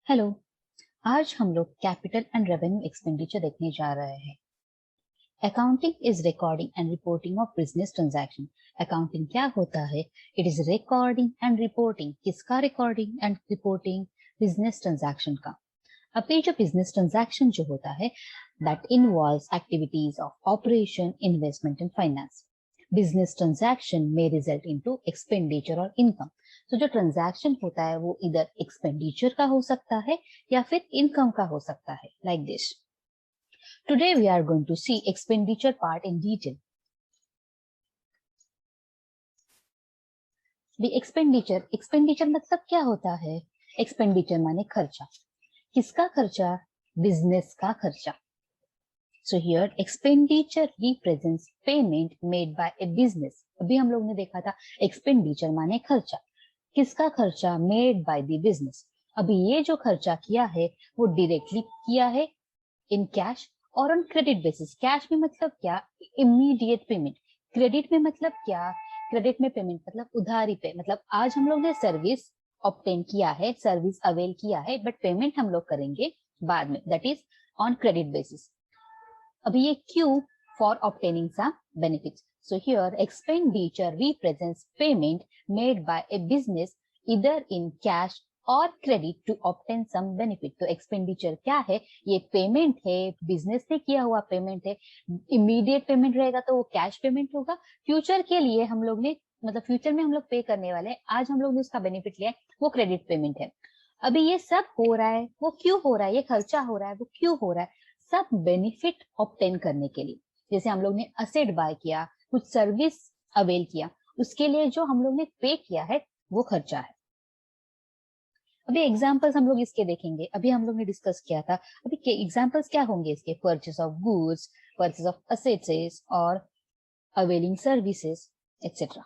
Hello. आज हम लोग कैपिटल एंड रेवेन्यू एक्सपेंडिचर देखने जा रहे हैं। Accounting is recording and reporting of business transaction. Accounting क्या होता है? It is recording and reporting. किसका recording and reporting? Business transaction का। अब ये जो बिजनेस ट्रांजैक्शन जो होता है that involves activities of operation, investment and finance. Business transaction में रिजल्ट इनटू एक्सपेंडिचर और इनकम। तो जो ट्रांजैक्शन होता है वो इधर एक्सपेंडिचर का हो सकता है या फिर इनकम का हो सकता है, like this. Today we are going to see expenditure part in detail. Expenditure expenditure मतलब क्या होता है? एक्सपेंडिचर माने खर्चा। किसका खर्चा? बिजनेस का खर्चा। So here expenditure represents payment made by a business। अभी हम लोग ने देखा था एक्सपेंडिचर माने खर्चा। किसका खर्चा? Made by the business. अभी ये जो खर्चा किया है वो डायरेक्टली किया है इन कैश और ऑन क्रेडिट बेसिस। कैश में मतलब क्या? Immediate payment. क्रेडिट में मतलब क्या? क्रेडिट में पेमेंट मतलब उधारी पे। मतलब आज हम लोग ने सर्विस ऑब्टेन किया है, सर्विस अवेल किया है, बट पेमेंट हम लोग करेंगे बाद में, that is on credit basis. अभी ये Q for obtaining some benefits. So here expenditure represents payment made by a business either in cash और credit to obtain some benefit. तो एक्सपेंडिचर क्या है? ये पेमेंट है, बिजनेस ने किया हुआ पेमेंट है। इमीडिएट पेमेंट रहेगा तो वो कैश पेमेंट होगा। फ्यूचर के लिए हम लोग ने मतलब फ्यूचर में हम लोग पे करने वाले हैं, आज हम लोग ने उसका बेनिफिट लिया है, वो क्रेडिट पेमेंट है। अभी ये सब हो रहा है, वो क्यों हो रहा है? ये खर्चा हो रहा है, वो क्यों हो रहा है? सब बेनिफिट ऑब्टेन करने के लिए। जैसे हम लोग ने असेट बाय किया, कुछ सर्विस अवेल किया, उसके लिए जो हम लोग ने पे किया है वो खर्चा है। अभी एग्जांपल्स हम लोग इसके देखेंगे। अभी हम लोग ने डिस्कस किया था, अभी के एग्जांपल्स क्या होंगे इसके? Purchase of goods, purchase of assets और availing services etcetera.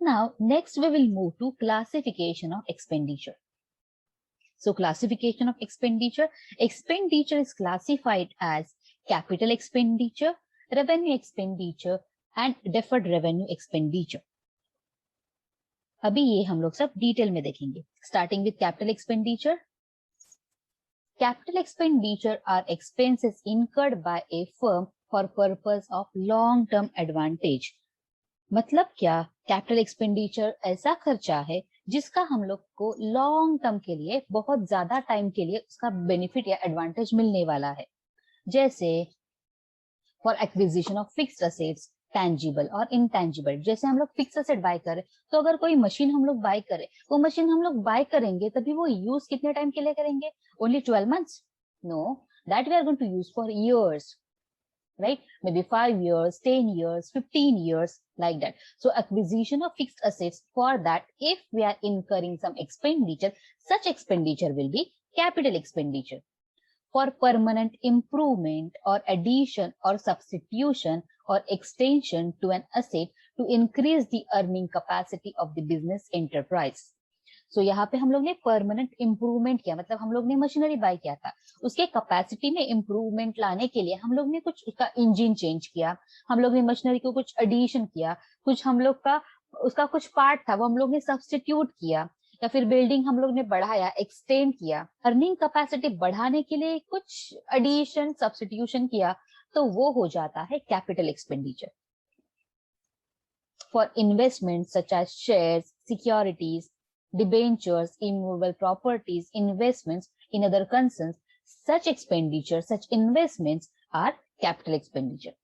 Now, next we will move to classification of expenditure. So classification of expenditure. Expenditure is classified as capital expenditure, revenue expenditure and deferred revenue expenditure. अभी ये हम लोग सब detail में देखेंगे, starting with capital expenditure. Capital expenditure are expenses incurred by a firm for purpose of long term advantage। मतलब क्या? Capital expenditure ऐसा खर्चा है जिसका हम लोग को लॉन्ग टर्म के लिए, बहुत ज्यादा टाइम के लिए उसका बेनिफिट या एडवांटेज मिलने वाला है। जैसे for acquisition of fixed assets, tangible और इनटैंजिबल। जैसे हम लोग फिक्स असेट बाय करें, तो अगर कोई मशीन हम लोग बाय करें, वो मशीन हम लोग बाय करेंगे तभी वो यूज कितने टाइम के लिए करेंगे? Only 12 months? No, that we are going to use for years, right? Maybe 5 years, 10 years, 15 years, like that. So acquisition of fixed assets, for that, if we are incurring some expenditure, such expenditure will be capital expenditure. For permanent improvement or addition or substitution or extension to an asset to increase the earning capacity of the business enterprise. सो यहाँ पे हम लोग ने permanent improvement किया, मतलब हम लोग ने मशीनरी बाय किया था, उसके कैपेसिटी में इंप्रूवमेंट लाने के लिए हम लोग ने कुछ उसका इंजन चेंज किया, हम लोग ने मशीनरी को कुछ एडिशन किया, कुछ हम लोग का उसका कुछ पार्ट था वो हम लोग ने सब्स्टिट्यूट किया, या फिर बिल्डिंग हम लोग ने बढ़ाया, एक्सटेंड किया, अर्निंग कैपेसिटी बढ़ाने के लिए कुछ एडिशन सब्स्टिट्यूशन किया, तो वो हो जाता है capital expenditure. For investment such as shares, securities, debentures, immovable properties, investments in other concerns, such expenditure, such investments are capital expenditure.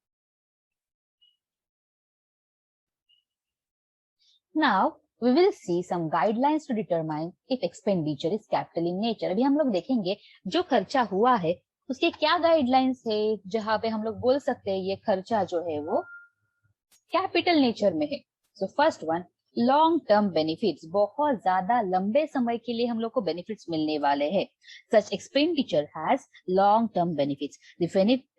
Now, we will see some guidelines to determine if expenditure is capital in nature. अभी हम लोग देखेंगे जो खर्चा हुआ है उसके क्या गाइडलाइंस है जहां पे हम लोग बोल सकते हैं ये खर्चा जो है वो कैपिटल नेचर में है। सो first one, long term benefits. बहुत ज्यादा लंबे समय के लिए हम लोग को बेनिफिट्स मिलने वाले हैं। Such expenditure has long term benefits. The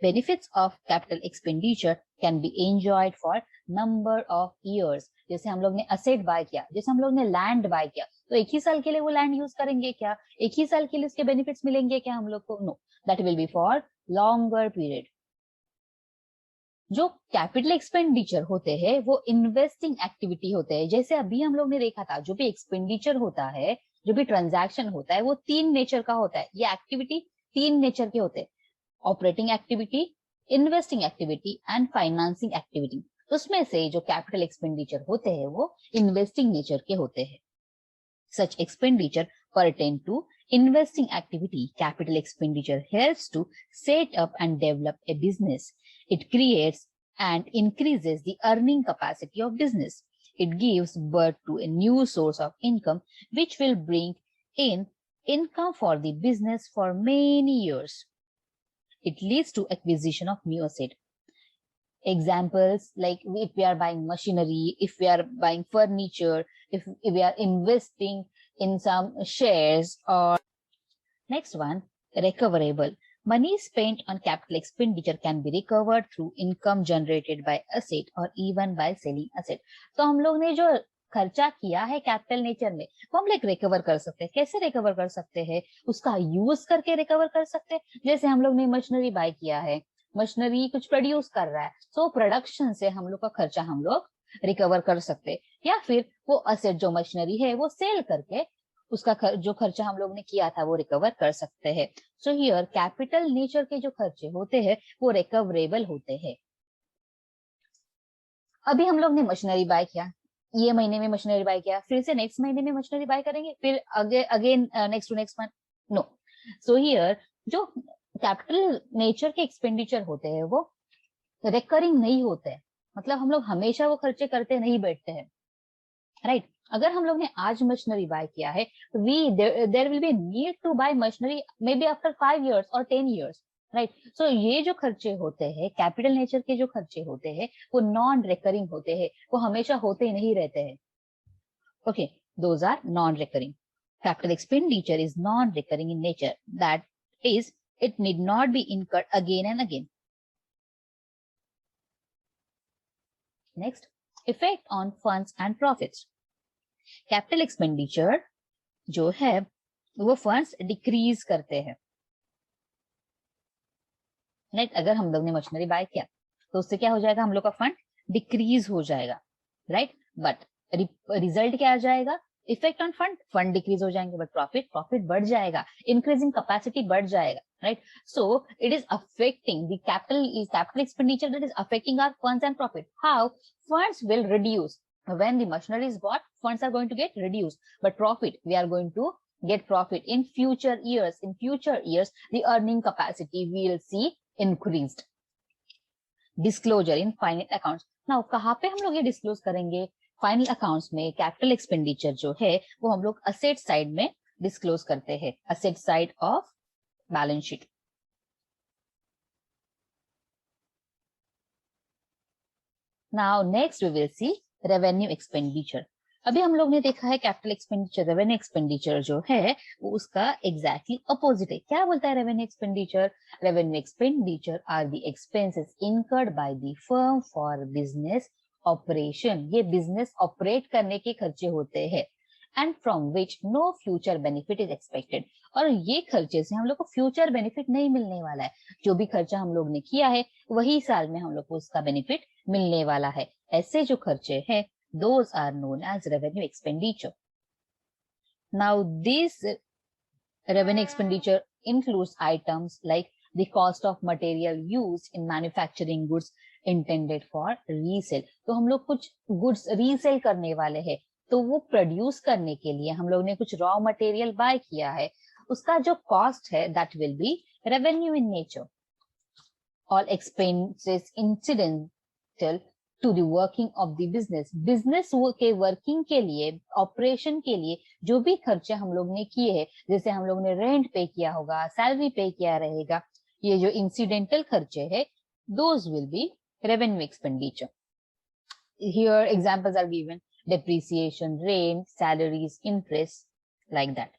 benefits of capital expenditure can be enjoyed for number of years. जैसे हम लोग ने असेट बाय किया, जैसे हम लोग ने लैंड बाय किया, तो एक ही साल के लिए वो लैंड यूज करेंगे क्या? एक ही साल के लिए उसके बेनिफिट्स मिलेंगे क्या हम लोग को? No, that will be for longer period. जो कैपिटल एक्सपेंडिचर होते हैं वो इन्वेस्टिंग एक्टिविटी होते हैं। जैसे अभी हम लोग ने देखा था, जो भी एक्सपेंडिचर होता है, जो भी ट्रांजैक्शन होता है, वो 3 नेचर का होता है। ये एक्टिविटी 3 नेचर के होते हैं, operating activity, investing activity and financing activity. उसमें से जो कैपिटल एक्सपेंडिचर होते हैं वो इन्वेस्टिंग नेचर के होते हैं। Such expenditure pertain to investing activity. Capital expenditure helps to set up and develop a business. It creates and increases the earning capacity of business. It gives birth to a new source of income which will bring in income for the business for many years. It leads to acquisition of new asset. Examples like if we are buying machinery, if we are buying furniture, if we are investing in some shares. Or next one, recoverable. Money spent on capital expenditure can be recovered through income generated by asset or even by selling asset. तो हम लोग ने जो खर्चा किया है capital nature में वो हम लोग रिकवर कर सकते हैं। कैसे रिकवर कर सकते हैं? उसका यूज करके रिकवर कर सकते हैं। जैसे हम लोग ने मशीनरी बाय किया है, मशीनरी कुछ प्रोड्यूस कर रहा है, सो प्रोडक्शन से हम लोग का खर्चा हम लोग रिकवर कर सकते हैं। या फिर वो असेट जो मशीनरी है वो सेल करके उसका जो खर्चा हम लोग ने किया था वो रिकवर कर सकते हैं। सो हियर कैपिटल नेचर के जो खर्चे होते हैं वो रिकवरेबल होते हैं। अभी हम लोग ने मशीनरी बाय किया, ये महीने में मशीनरी बाय किया, फिर से नेक्स्ट महीने में मशीनरी बाय करेंगे, फिर again next to next month, no. So here जो कैपिटल नेचर के एक्सपेंडिचर होते हैं वो रिकरिंग नहीं होते हैं। मतलब हम लोग हमेशा वो खर्चे करते नहीं बैठते हैं, राइट। अगर हम लोग ने आज मशीनरी बाय किया है, there will be need to buy machinery may be after 5 years और 10 years, राइट। सो ये जो खर्चे होते हैं, कैपिटल नेचर के जो खर्चे होते हैं वो नॉन रिकरिंग होते हैं, वो हमेशा होते ही नहीं रहते हैं। Okay, those are non recurring. Capital expenditure is non recurring in nature, that is it need not be incurred again and again. Next, effect on funds and profits. Capital expenditure जो है वो फंड्स डिक्रीज करते हैं। Net अगर हम लोग ने machinery buy किया तो उससे क्या हो जाएगा, हम लोग का फंड डिक्रीज हो जाएगा, राइट। बट रिजल्ट क्या आ जाएगा, effect on fund, fund decrease हो जाएंगे, बट प्रॉफिट बढ़ जाएगा, इंक्रीजिंग कैपेसिटी बढ़ जाएगा, right? So it is affecting the capital expenditure that is affecting our funds and profit. How? Funds will reduce when the machinery is bought, funds are going to get reduced, but profit, we are going to get profit in future years. In future years the earning capacity will see increased. Disclosure in final accounts. Now कहाँ पे हम लोग ये disclose करेंगे? Final accounts में capital expenditure जो है वो हम लोग असेट साइड में डिस्क्लोज करते हैं, asset side of balance sheet. Now next we will see revenue expenditure. अभी हम लोग ने देखा है कैपिटल एक्सपेंडिचर, रेवेन्यू एक्सपेंडिचर जो है वो उसका एग्जैक्टली अपोजिट है। क्या बोलता है revenue expenditure? Revenue expenditure are the expenses incurred by the firm for business operation. ये बिजनेस ऑपरेट करने के खर्चे होते हैं, and from which no future benefit is expected. और ये खर्चे से हम लोग को फ्यूचर बेनिफिट नहीं मिलने वाला है। जो भी खर्चा हम लोग ने किया है वही साल में हम लोग को उसका बेनिफिट मिलने वाला है। ऐसे जो खर्चे हैं those are known as revenue expenditure. Now this revenue expenditure includes items like the cost of material used in manufacturing goods intended for resale. तो हम लोग कुछ गुड्स रीसेल करने वाले हैं, तो वो प्रोड्यूस करने के लिए हम लोग ने कुछ रॉ मटेरियल बाय किया है, उसका जो कॉस्ट है that will be revenue in nature. All expenses incidental to the working of the business. Business के वर्किंग के लिए, ऑपरेशन के लिए जो भी खर्चे हम लोग ने किए हैं, जैसे हम लोग ने रेंट पे किया होगा, सैलरी पे किया रहेगा, ये जो इंसिडेंटल खर्चे है those will be revenue expenditure. Here examples are given, depreciation, rent, salaries, interest, like that.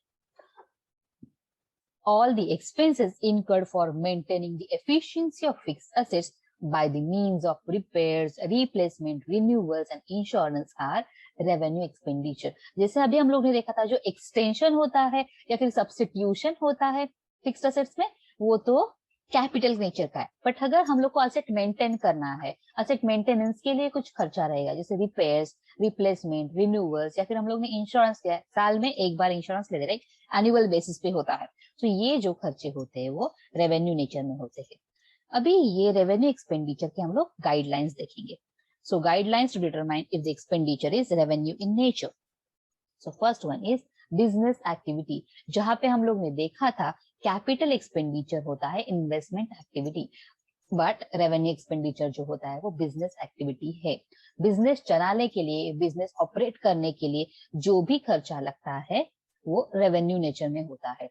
All the expenses incurred for maintaining the efficiency of fixed assets by the means of repairs, replacement, renewals and insurance are revenue expenditure. जैसे अभी हम लोग ने देखा था जो extension होता है या फिर सब्स्टिट्यूशन होता है फिक्स्ड असेट्स में, वो तो कैपिटल नेचर का है। बट अगर हम लोग को असेट मेंटेन करना है, असेट मेंटेनेंस के लिए कुछ खर्चा रहेगा, जैसे रिपेयर्स, रिप्लेसमेंट, रिन्यूअल्स, या फिर हम लोग ने इंश्योरेंस किया है, साल में एक बार इंश्योरेंस ले रहे, एनुअल बेसिस पे होता है, तो ये जो खर्चे होते हैं वो रेवेन्यू नेचर में होते हैं। अभी ये रेवेन्यू एक्सपेंडिचर के हम लोग गाइडलाइंस देखेंगे। So guidelines to determine if the expenditure is revenue in nature. So first one is business activity, जहां पे हम लोग ने देखा था कैपिटल एक्सपेंडिचर होता है investment activity, but revenue expenditure जो होता है वो बिजनेस एक्टिविटी है। बिजनेस चलाने के लिए, बिजनेस ऑपरेट करने के लिए जो भी खर्चा लगता है वो रेवेन्यू नेचर में होता है।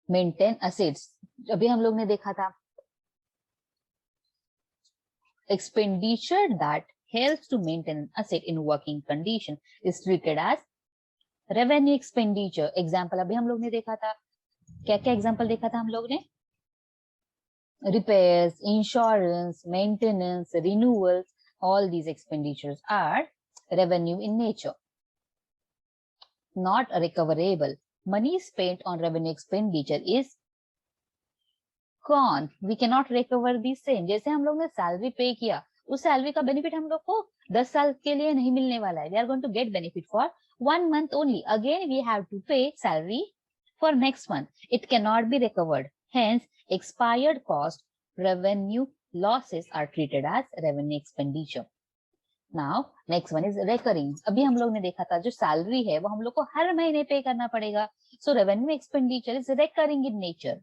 मेंटेन असेट्स, अभी हम लोग ने देखा था expenditure that helps to maintain an asset in working condition is treated as revenue expenditure. Example अभी हम लोग ने देखा था, क्या क्या एग्जाम्पल देखा था हम लोग ने? Repairs, insurance, maintenance, renewals, all these expenditures are revenue in nature. Not recoverable. Money spent on revenue expenditure is gone. We cannot recover the same. जैसे हम लोग ने सैलरी पे किया, उस सैलरी का बेनिफिट हम लोग को 10 साल के लिए नहीं मिलने वाला है. We are going to get benefit for 1 month only. Again, we have to pay salary for next month. It cannot be recovered. Hence, expired cost, revenue losses are treated as revenue expenditure. Now, next one is recurring. अभी हम लोग ने देखा था जो salary है वो हम लोग को हर महीने पे करना पड़ेगा. So, revenue expenditure is recurring in nature.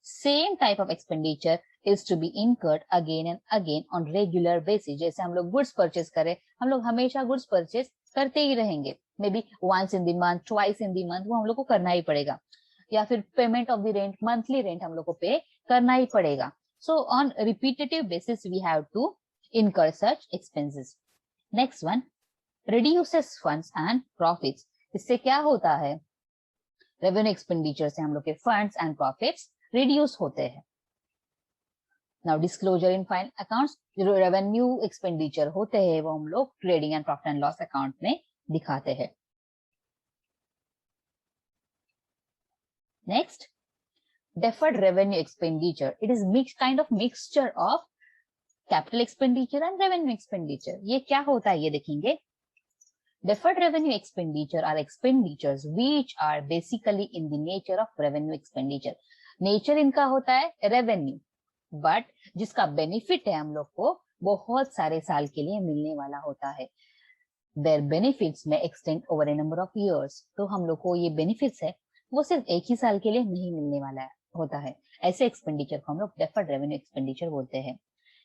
Same type of expenditure is to be incurred again and again on regular basis. जैसे हम लोग goods purchase करें, हम लोग हमेशा goods purchase करते ही रहेंगे. Maybe once in the month, twice in the month, वो हम लोग को करना ही पड़ेगा. या फिर payment of the rent, monthly rent हम लोग को पे करना ही पड़ेगा. So on repetitive basis, we have to incur such expenses. Next one, reduces funds and profits. इससे क्या होता है? Revenue expenditure से हम लोग के funds and profits रिड्यूस होते हैं. Now disclosure in final accounts, जो रेवेन्यू एक्सपेंडिचर होते हैं वो हम लोग trading and profit and loss account में दिखाते हैं. Next, deferred revenue expenditure. It is mixed kind of mixture of capital expenditure and revenue expenditure. ये क्या होता है ये देखेंगे. Deferred revenue expenditure are expenditures which are basically in the nature of revenue expenditure. Nature इनका होता है revenue, but जिसका बेनिफिट है हम लोग को बहुत सारे साल के लिए मिलने वाला होता है. देयर बेनिफिट्स में extend over A number of years. तो हम लोग को ये बेनिफिट्स है वो सिर्फ एक ही साल के लिए नहीं मिलने वाला होता है. ऐसे एक्सपेंडिचर को हम लोग डेफर्ड रेवेन्यू एक्सपेंडिचर बोलते हैं.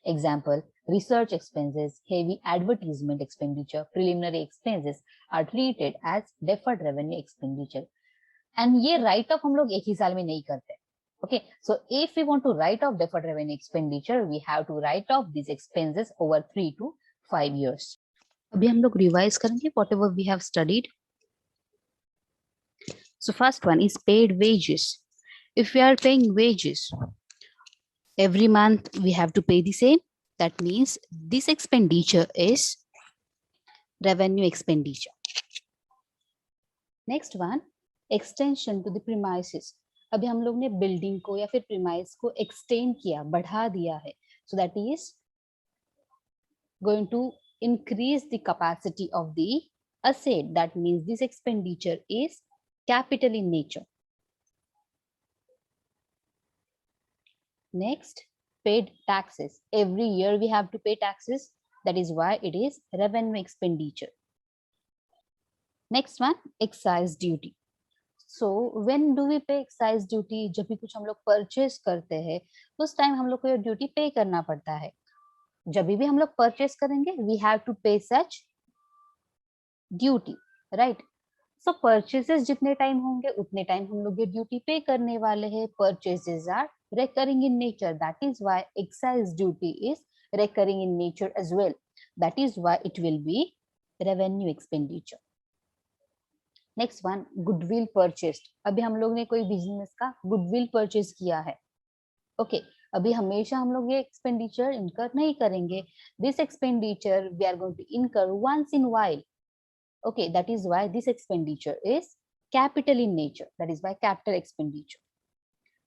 Example, research expenses, heavy advertisement expenditure, preliminary expenses are treated as deferred revenue expenditure. And ये राइट ऑफ हम लोग एक ही साल में नहीं करते. Okay, so if we want to write off deferred revenue expenditure, we have to write off these expenses over 3 to 5 years. अभी हम लोग रिवाइज करेंगे whatever we have studied. So first one is paid wages. If we are paying wages every month, we have to pay the same. That means this expenditure is revenue expenditure. Next one, extension to the premises. अभी हम लोग ने building को या फिर premise को extend किया, बढ़ा दिया है. So that is going to increase the capacity of the asset. That means this expenditure is capital in nature. Next, paid taxes. Every year we have to pay taxes. That is why it is revenue expenditure. Next one, excise duty. So when do we pay excise duty? जब भी कुछ हम लोग purchase करते हैं उस time हम लोग को ये ड्यूटी पे करना पड़ता है. जब भी हम लोग परचेस करेंगे we have to pay such duty, right? So purchases जितने टाइम होंगे उतने टाइम हम लोग ये ड्यूटी पे करने वाले हैं. Purchases are recurring in nature. That is why excise duty is recurring in nature as well. That is why it will be revenue expenditure. Next one, goodwill purchased. अभी हम लोग ने कोई बिजनेस का गुडविल परचेज किया है. Okay, अभी हमेशा हम लोग ये एक्सपेंडिचर इनकर नहीं करेंगे. This expenditure we are going to incur once in while. Okay, that is why this expenditure is capital in nature. That is why capital expenditure.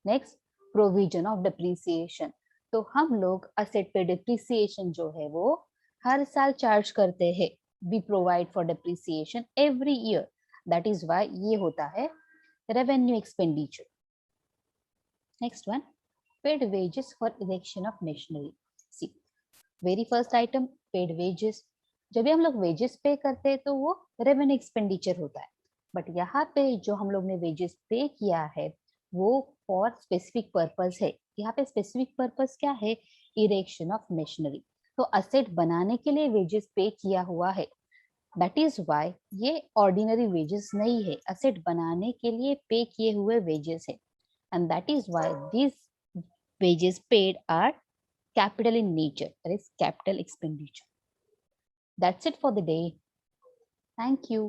Next, provision of depreciation. तो हम लोग asset पे depreciation जो है वो हर साल charge करते हैं। We provide for depreciation every year, that is why ये होता है revenue expenditure. Next one, paid wages for erection of machinery. See, very first item paid wages. जब भी हम लोग वेजेस पे करते हैं तो वो रेवेन्यू एक्सपेंडिचर होता है, बट यहाँ पे जो हम लोग ने वेजेस पे किया है वो फॉर स्पेसिफिक पर्पस है। यहाँ पे स्पेसिफिक पर्पस क्या है? Erection of machinery. तो असेट बनाने के लिए वेजेस पे किया हुआ है, दैट इज व्हाई ये ऑर्डिनरी वेजेस नहीं है, असेट बनाने के लिए पे किए हुए वेजेस है, and that is why this wages paid are capital in nature, that is capital expenditure. That's it for the day. Thank you.